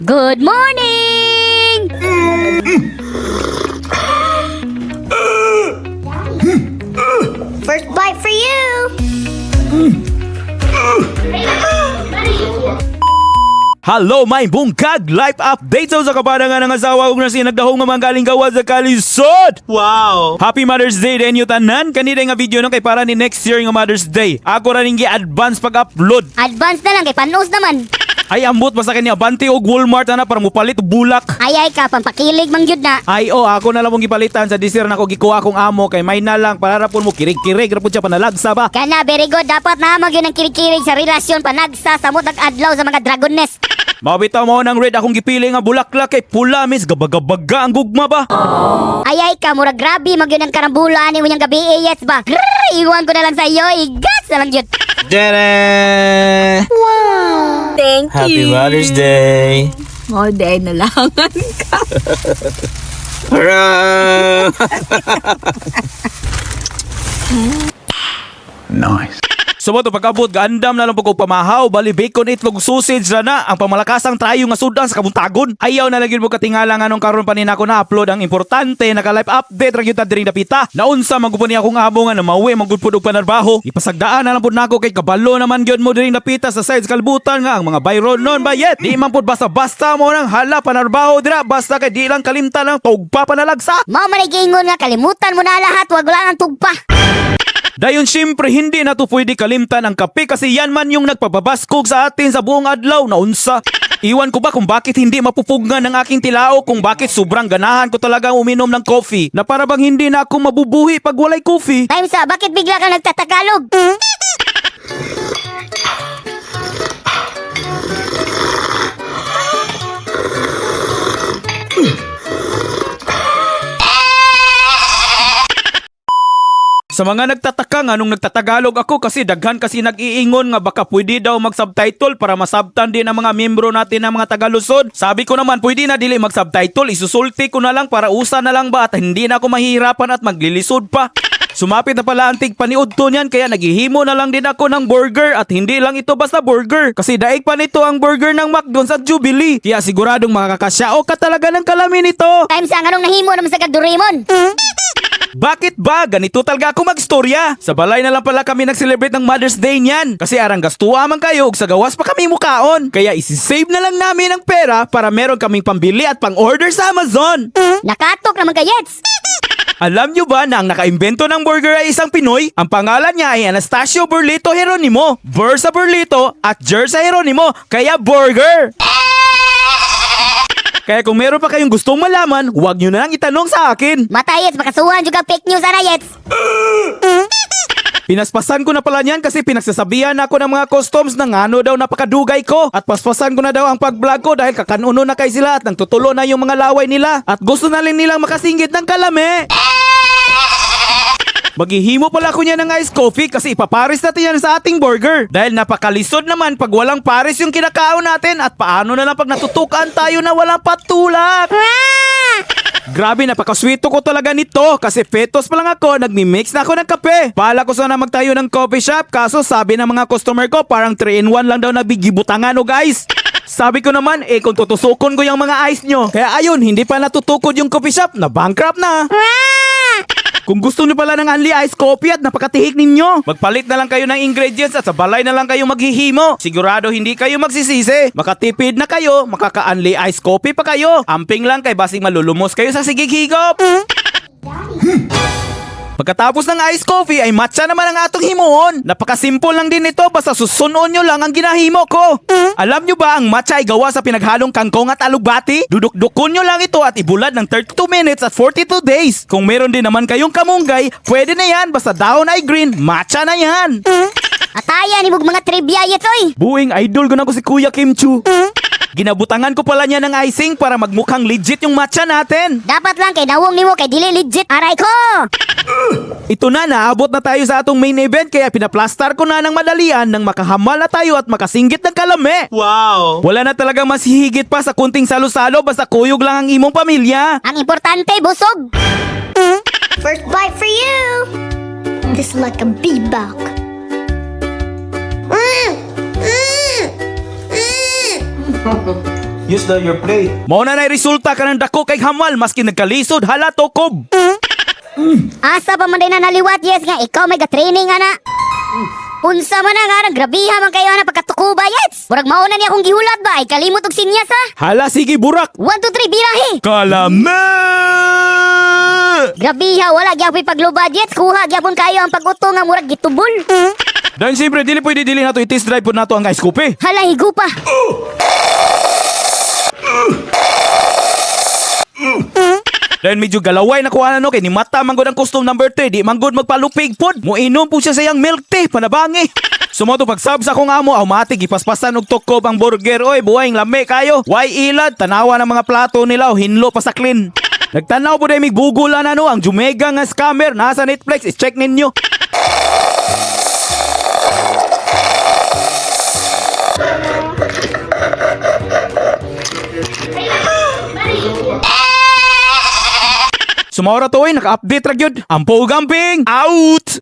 Good morning! First bite for you! Hello, may bungkag! Life update sa kapadangan ng asawa ug nasi nagdahong nga mga galing gawa sa kalisod! Wow! Happy Mother's Day din yung tanan! Kanina nga video nung kay para ni next year nga Mother's Day. Ako ra ning gi-advance pag-upload. Advance na lang kay panos naman. Ay ambot pa sa kanya Abante og Walmart na para mupalit og bulak. Ay ka, pampakilig mang yun na. Ay ako na lang mong gipalitan sa disir na ko gikuha akong amo kay may na lang para rapon mo kirig-kirig rapon siya panalagsa ba. Kana, very good. Dapat na mag yun ang kirikirig sa relasyon panagsa samot adlaw sa mga dragon nest. Mabitaw mo ng red akong gipili nga bulaklak kay pula mis gabagabaga ang gugma ba. Ay ka, mura grabe mag yun ang karambulaan ni mo niyang gabi yes ba. Grrr, iwan ko na lang sa iyo. Igas na lang yun. Dere! Wow! Thank Happy you! Mother's Day! Day na lang ka. Hurra! Nice. So mo to pag-abot gaandam na lang pag pamahaw bali bacon itlog sausage ra na ang pamalakasang trayo nga sudan sa kabuntagon. Ayaw na lagi mo katingala nga nung karon pa nina ko na upload ang importante naka live update ra gyud ta diri napita. Naunsa magupon ni akong amo nga na mawi magudpod og panarbaho. Ipasagdaan na lang pud nako kay kabalo naman gyud mo diri napita sa sides kalbutan nga ang mga bayron non bayet. Di man pud basta-basta mo nang hala panarbaho dira basta kay di lang kalimtan ang tugpa panalagsa. Mao man gingon nga kalimutan mo na lahat, wag lang ang tugpa. Dayon siyempre hindi na to pwede kalimtan ang kape kasi yan man yung nagpapabaskog sa atin sa buong adlaw na unsa. Iwan ko ba kung bakit hindi mapupugnan ng aking tilao kung bakit sobrang ganahan ko talagang uminom ng coffee na para bang hindi na ako mabubuhi pag walay coffee. Time sa, bakit bigla ka nagtatagalog? Sa mga nagtataka nga nung nagtatagalog ako kasi daghan kasi nag-iingon nga baka pwede daw mag-subtitle para masabtan din ang mga membro natin ng mga Tagalusod. Sabi ko naman pwede na dili mag-subtitle, isusulti ko na lang para usa na lang ba at hindi na ako mahihirapan at maglilisod pa. Sumapit na pala ang tigpaniudto niyan kaya naghihimo na lang din ako ng burger at hindi lang ito basta burger kasi daig pa nito ang burger ng McDo sa Jubilee. Kaya siguradong makakasyao ka talaga ng kalamin ito. Time sa, anong nahimo naman sa Doraemon? Bakit ba? Ganito talaga ako magstorya. Sa balay na lang pala kami nag-celebrate ng Mother's Day niyan. Kasi arang gastuwa man kayo ug sa gawas pa kami mukaon. Kaya isi-save na lang namin ang pera para meron kaming pambili at pang-order sa Amazon. Nakatok naman kayets. Alam nyo ba na ang nakaimbento ng burger ay isang Pinoy? Ang pangalan niya ay Anastasio Burlito Jeronimo. Bur sa Burlito at Jer sa Jeronimo. Kaya burger! Kaya kung meron pa kayong gustong malaman, huwag nyo na lang itanong sa akin. Matayets, makasuhan juga fake news anayets. Pinaspasan ko na pala niyan kasi pinagsasabihan ako ng mga customs na ngano daw napakadugay ko. At paspasan ko na daw ang pag-vlog ko dahil kakanuno na kay sila at nagtutulo na yung mga laway nila. At gusto na rin nilang makasinggit ng kalame. Maghihimo pala ko niya ng iced coffee kasi ipaparis natin yan sa ating burger. Dahil napakalisod naman pag walang paris yung kinakaon natin at paano na lang pag natutukan tayo na walang patulak. Grabe, napakaswito ko talaga nito kasi fetos pa lang ako, nagmi-mix na ako ng kape. Pala ko sana magtayo ng coffee shop kaso sabi ng mga customer ko parang 3-in-1 lang daw nabigibutangan o guys. Sabi ko naman kung tutusukon ko yung mga ice nyo. Kaya ayun, hindi pa natutukod yung coffee shop na bankrupt na. Kung gusto niyo pala ng only iced coffee at napakatihik ninyo, magpalit na lang kayo ng ingredients at sa balay na lang kayo maghihimo. Sigurado hindi kayo magsisisi. Makatipid na kayo, makaka-only iced coffee pa kayo. Amping lang kay basing malulumos kayo sa sigighigop. Pagkatapos ng iced coffee ay matcha naman ang atong himuon. Napakasimple lang din ito basta susunon nyo lang ang ginahimo ko. Alam nyo ba ang matcha ay gawa sa pinaghalong kangkong at alugbati? Duduk-dukon nyo lang ito at ibulad ng 32 minutes at 42 days. Kung meron din naman kayong kamunggay, pwede na yan basta dahon ay green, matcha na yan. Ataya ni mong mga trivia yetoy. Buing idol ko na ko si Kuya Kim Chu. Ginabutangan ko pala niya ng icing para magmukhang legit yung matcha natin. Dapat lang kay nawong nimo kay dili legit. Aray ko. Ito na, naabot na tayo sa atong main event kaya pinaplastar ko na ng madalian nang makahamal na tayo at makasinggit ng kalame. Wow! Wala na talagang mas hihigit pa sa kunting salo-salo basta kuyog lang ang imong pamilya. Ang importante, busog. First bite for you. This like a bebop. Use your plate. Mao na resulta ka ng dako kay hamal maski nagkalisod hala tokob. Asa pa man din na naliwat, yes nga, ikaw may ga-training, ana. Unsa man na nga, grabiha man kayo na pagkatukuba, yes. Murag mauna niya akong gihulat ba, ay kalimot og sinyas, ha. Hala sige burak. 1, 2, 3, birahe. Kalame! Grabiha, wala gyapon paglubad, yes. Kuha gyapon kayo ang pag-utong nga murag gitubol. Dan siyempre dili pwede dili nato i-test drive po nato ang guys Kopi. Hala, higupa. Dan medyo galaway na kuha no kay ni mata manggod ang custom number 3 di manggod magpalupig pod. Muinom po siya sa iyang milk tea panabangi. Sumoto pagsab sa akong amo automatic ipaspasan og tukob ang burger. Oy buhayng lami kayo. Why ilad tanawa ng mga plato nila o hinlo pa sa clean. Nagtanaw po dahil may gugulan ano ang Jumega nga scammer nasa Netflix i-check ninyo. Sumawra to naka-update ra gyud. Ampo gamping out.